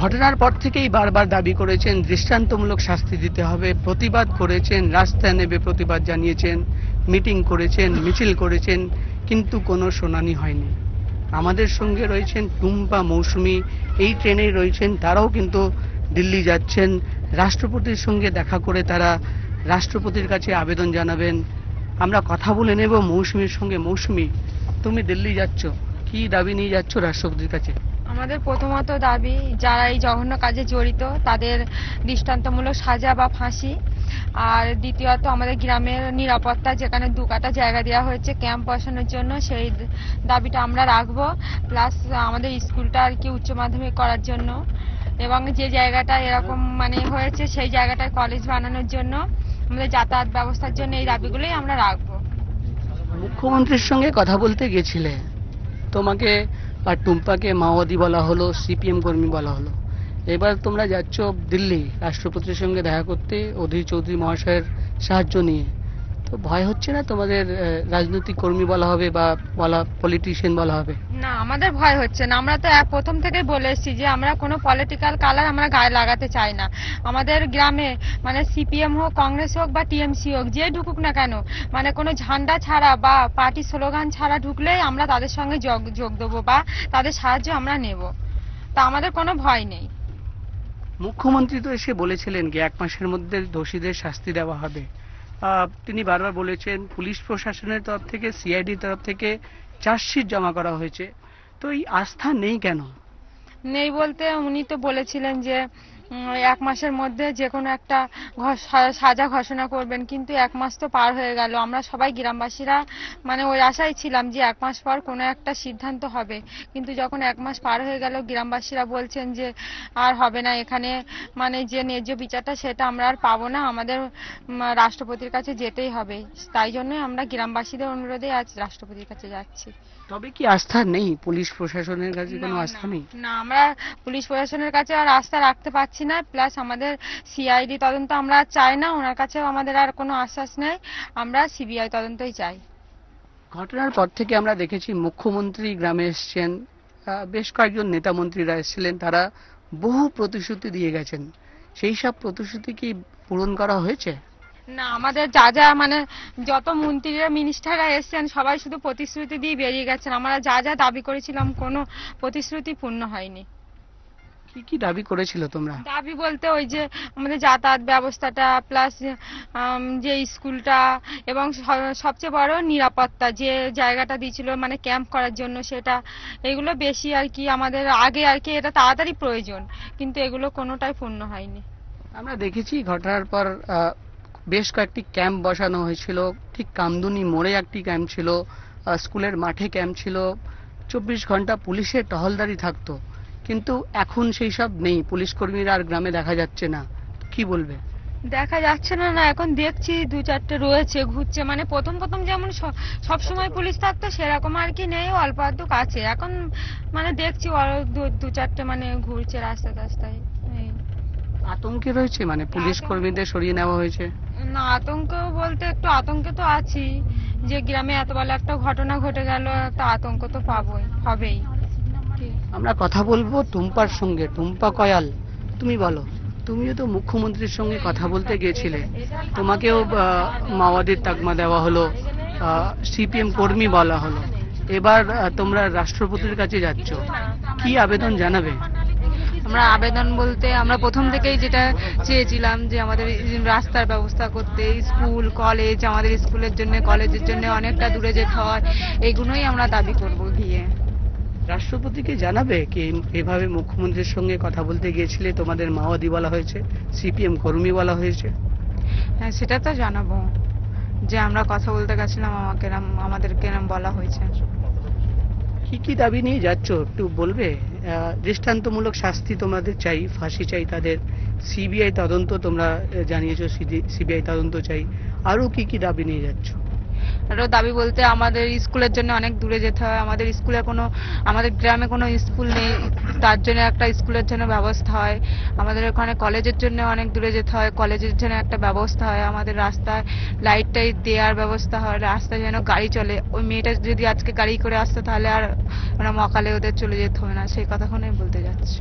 ঘটনার পর থেকেই বারবার দাবি করেছেন দৃষ্টান্তমূলক শাস্তি দিতে হবে, প্রতিবাদ করেছেন, রাস্তায় নেমে প্রতিবাদ জানিয়েছেন, মিটিং করেছেন, মিছিল করেছেন, কিন্তু কোনো শুনানি হয়নি। আমাদের সঙ্গে রয়েছেন টুম্পা, মৌসুমী, এই ট্রেনেই রয়েছেন, তারাও কিন্তু দিল্লি যাচ্ছেন। রাষ্ট্রপতির সঙ্গে দেখা করে তারা রাষ্ট্রপতির কাছে আবেদন জানাবেন। আমরা কথা বলে নেব মৌসুমীর সঙ্গে। মৌসুমী, তুমি দিল্লি যাচ্ছ, কি দাবি নিয়ে যাচ্ছ রাষ্ট্রপতির কাছে? আমাদের প্রথমত দাবি, যারা এই জঘন্য কাজে জড়িত তাদের দৃষ্টান্তমূলক সাজা বা ফাঁসি। আর দ্বিতীয়ত আমাদের গ্রামের নিরাপত্তা, যেখানে 2 কাঠা জায়গা দেওয়া হয়েছে ক্যাম্প বসানোর জন্য, সেই দাবিটা আমরা রাখবো। প্লাস আমাদের স্কুলটা আর কি উচ্চ মাধ্যমিক করার জন্য, এবং যে জায়গাটা এরকম মানে হয়েছে সেই জায়গাটায় কলেজ বানানোর জন্য, আমাদের যাতায়াত ব্যবস্থার জন্য এই দাবিগুলোই আমরা রাখবো। মুখ্যমন্ত্রীর সঙ্গে কথা বলতে গেছিলে, তোমাকে আর টুম্পাকে মাওবাদী বলা হলো, সিপিএম কর্মী বলা হলো। এবার তোমরা যাচ্ছ দিল্লি রাষ্ট্রপতির সঙ্গে দেখা করতে অধীর চৌধুরী মহাশয়ের সাহায্য নিয়ে। তো ভয় হচ্ছে না তোমাদের রাজনৈতিক কর্মী বলা হবে বা পলিটিশিয়ান বলা হবে? না, আমাদের ভয় হচ্ছে না। আমরা তো প্রথম থেকে বলে এসেছি যে আমরা কোনো পলিটিক্যাল কালার আমরা গায়ে লাগাতে চাই না। আমাদের গ্রামে মানে সিপিএম হোক, কংগ্রেস হোক বা টিএমসি হোক, যে ঢুকুক না কেন, মানে কোনো ঝান্ডা ছাড়া বা পার্টি স্লোগান ছাড়া ঢুকলেই আমরা তাদের সঙ্গে যোগ দেবো বা তাদের সাহায্য আমরা নেব। তা আমাদের কোনো ভয় নেই। মুখ্যমন্ত্রী তো এসে বলেছিলেন কি 1 মাসের মধ্যে দোষীদের শাস্তি দেওয়া হবে। তিনি বারবার বলেছেন পুলিশ প্রশাসনের তরফ থেকে, সিআইডির তরফ থেকে চার্জশিট জমা করা হয়েছে। তো এই আস্থা নেই কেন? নেই বলতে উনি তো বলেছিলেন যে 1 মাসের মধ্যে যে কোনো একটা সাজা ঘোষণা করবেন, কিন্তু 1 মাস তো পার হয়ে গেল। আমরা সবাই গ্রামবাসীরা মানে ওই আশায় ছিলাম যে 1 মাস পর কোনো একটা সিদ্ধান্ত হবে, কিন্তু যখন 1 মাস পার হয়ে গেল গ্রামবাসীরা বলছেন যে আর হবে না, এখানে মানে যে ন্যায্য বিচারটা সেটা আমরা আর পাবো না, আমাদের রাষ্ট্রপতির কাছে যেতেই হবে। তাই জন্যই আমরা গ্রামবাসীদের অনুরোধে আজ রাষ্ট্রপতির কাছে যাচ্ছি। তবে কি আস্থা নেই পুলিশ প্রশাসনের কাছে? কোনো আস্থা নেই? না, আমরা পুলিশ প্রশাসনের কাছে আর আস্থা রাখতে পারছি না। প্লাস আমাদের সিআইডি তদন্ত আমরা চাই না, ওনার কাছেও আমাদের আর কোনো আশ্বাস নেই। আমরা সিবিআই তদন্তই চাই। ঘটনার পর থেকে আমরা দেখেছি মুখ্যমন্ত্রী গ্রামে এসছেন, বেশ কয়েকজন নেতা মন্ত্রীরা এসেছিলেন, তারা বহু প্রতিশ্রুতি দিয়ে গেছেন। সেই সব প্রতিশ্রুতি কি পূরণ করা হয়েছে? না, আমাদের যা যা মানে যত মন্ত্রীরা মিনিস্টাররা এসছেন সবাই শুধু প্রতিশ্রুতি দিয়ে বেরিয়ে গেছেন। আমরা যা যা দাবি করেছিলাম কোনো প্রতিশ্রুতি পূর্ণ হয়নি। কি কি দাবি করেছিল তোমরা? দাবি বলতে ওই যে আমাদের যাতায়াত ব্যবস্থাটা, প্লাস যে স্কুলটা, এবং সবচেয়ে বড় নিরাপত্তা, যে জায়গাটা দিয়েছিল মানে ক্যাম্প করার জন্য, সেটা এগুলো বেশি আর কি আমাদের আগে আর কি এটা তাড়াতাড়ি প্রয়োজন, কিন্তু এগুলো কোনোটাই পূর্ণ হয়নি। আমরা দেখেছি ঘটনার পর বেশ কয়েকটি ক্যাম্প বসানো হয়েছিল। ঠিক কামদুনি মোড়ে একটি ক্যাম্প ছিল, স্কুলের মাঠে ক্যাম্প ছিল, 24 ঘন্টা পুলিশের টহলদারি থাকতো, কিন্তু এখন সেই সব নেই। পুলিশ কর্মীরা আর গ্রামে দেখা যাচ্ছে না। কি বলবে? দেখা যাচ্ছে না, না এখন দেখছি 2-4টে রয়েছে, ঘুরছে। মানে প্রথম যেমন সব সময় পুলিশ থাকতো সেরকম আর কি নেই, অল্প আধটু কাছে। এখন মানে দেখছি 2-4টে মানে ঘুরছে রাস্তায়। আতঙ্কে রয়েছে, মানে পুলিশ কর্মীদের সরিয়ে নেওয়া হয়েছে? না, আতঙ্ক বলতে একটু আতঙ্কে তো আছি, যে গ্রামে এত বড় একটা ঘটনা ঘটে গেল, একটা আতঙ্ক তো হবেই। আমরা কথা বলবো টুম্পার সঙ্গে। টুম্পা কয়াল, তুমি বলো, তুমিও তো মুখ্যমন্ত্রীর সঙ্গে কথা বলতে গিয়েছিলে, তোমাকেও মাওবাদীর তাকমা দেওয়া হলো, সিপিএম কর্মী বলা হলো। এবার তোমরা রাষ্ট্রপতির কাছে যাচ্ছ, কি আবেদন জানাবে? আমরা আবেদন বলতে আমরা প্রথম থেকেই যেটা চেয়েছিলাম যে আমাদের রাস্তার ব্যবস্থা করতে, স্কুল কলেজ, আমাদের স্কুলের জন্য কলেজের জন্য অনেকটা দূরে যেতে হয়, এগুলোই আমরা দাবি করব গিয়ে। রাষ্ট্রপতিকে জানাবে কি এভাবে মুখ্যমন্ত্রীর সঙ্গে কথা বলতে গিয়েছিলে, তোমাদের মাওবাদী বলা হয়েছে, সিপিএম কর্মী বলা হয়েছে? হ্যাঁ, সেটা তো জানাবো যে আমরা কথা বলতে গেছিলাম, আমাদেরকে এরম বলা হয়েছে। কি কি দাবি নিয়ে যাচ্ছ একটু বলবে? দৃষ্টান্তমূলক শাস্তি তোমাদের চাই, ফাঁসি চাই তাদের, সিবিআই তদন্ত তোমরা জানিয়েছো, সিবিআই তদন্ত চাই। আরো কি কি দাবি নিয়ে যাচ্ছ? আরো দাবি বলতে আমাদের স্কুলের জন্য অনেক দূরে যেতে হয়, আমাদের গ্রামে কোনো স্কুল নেই, তার জন্য একটা স্কুলের জন্য ব্যবস্থা হয়। আমাদের ওখানে কলেজের জন্য অনেক দূরে যেতে হয়, কলেজের জন্য একটা ব্যবস্থা হয়। আমাদের রাস্তায় লাইট টাইট দেওয়ার ব্যবস্থা হয়, রাস্তায় যেন গাড়ি চলে। ওই মেয়েটা যদি আজকে গাড়ি করে আসতো তাহলে আর ওরা মকালে ওদের চলে যেতে হবে না, সেই কথাখানেই বলতে যাচ্ছে।